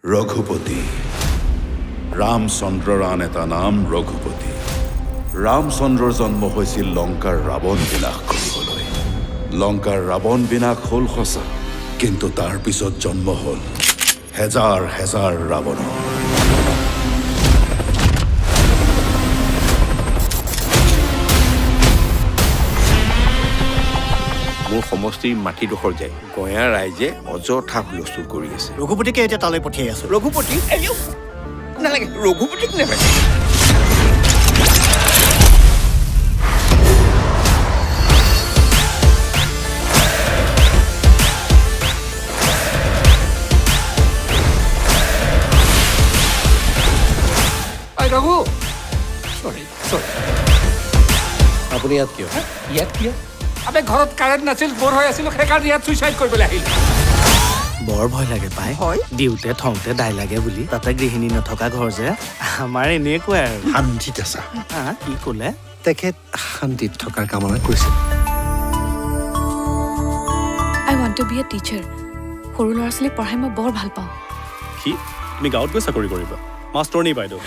ৰঘুপতি ৰামচন্দ্ৰৰ আন এটা নাম ৰঘুপতি ৰামচন্দ্ৰৰ জন্ম হৈছিল লংকাৰ ৰাৱণ বিনাশ কৰিবলৈ লংকাৰ ৰাৱণ বিনাশ হ'ল সঁচা কিন্তু তাৰ পিছত জন্ম হ'ল হেজাৰ হেজাৰ ৰাৱণ মোৰ সমষ্টিৰ মাটিডোখৰ যায় গঞা ৰাইজে অযথা হুলস্থুল কৰি আছে ৰঘুপতিকে এতিয়া তালৈ পঠিয়াই আছো ৰঘুপতি নালাগে ৰঘুপতিক নালাগে ৰঘু চৰি আপুনি ইয়াত কিয় ইয়াত কিয় আবে ঘৰত কাৰেণ্ট নাছিল বৰ হৈ আছিলো সেইকাৰণে ইয়াত চুইচাইড কৰিবলৈ আহিল বৰ ভয় লাগে পাই দিওঁতে থওঁতে দাই লাগে বুলি তাতে গৃহিণী নথকা ঘৰ যে আমাৰ এনেকুৱাই আৰু শান্তিত আছা কি ক'লে তেখেত শান্তিত থকাৰ কামনা কৰিছে I want to be a teacher. সৰু ল'ৰা ছোৱালীক পঢ়াই মই বৰ ভাল পাওঁ কি তুমি গাঁৱত গৈ চাকৰি কৰিবা মাষ্টৰনী বাইদেউ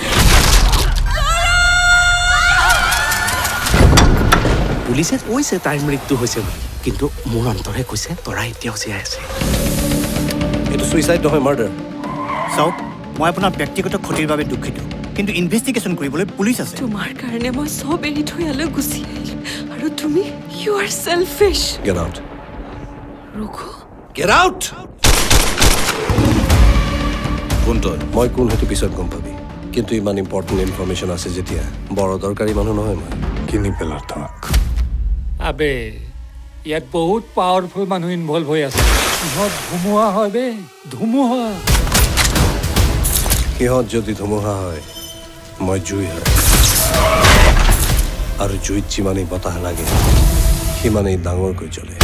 পুলিচে কৈছে তাইৰ মৃত্যু হৈছে বুলি কিন্তু মোৰ অন্তৰে কৈছে তৰা এতিয়াও জীয়াই আছে এইটো ছুইচাইড নহয় মাৰ্ডাৰ চাওক মই আপোনাৰ ব্যক্তিগত ক্ষতিৰ বাবে দুখিত কিন্তু ইনভেষ্টিগেশ্যন কৰিবলৈ পুলিচ আছে তোমাৰ কাৰণে মই সব এৰি থৈ ইয়ালৈ গুচি আহিলো আৰু তুমি you are selfish get out Raghu get out কোন তই মই কোন সেইটো পিছত গম পাবি কিন্তু ইমান ইম্পৰ্টেণ্ট ইনফৰমেশ্যন আছে যেতিয়া বৰ দৰকাৰী মানুহ নহয় মই কিনি পেলাৰ তোমাক আবে ইয়াত বহুত পাৱাৰফুল মানুহ ইনভলভ হৈ আছে সিহঁত ধুমুহা হয় বে ধুমুহা সিহঁত যদি ধুমুহা হয় মই জুই হয় আৰু জুইত যিমানেই বতাহ লাগে সিমানেই ডাঙৰকৈ জ্বলে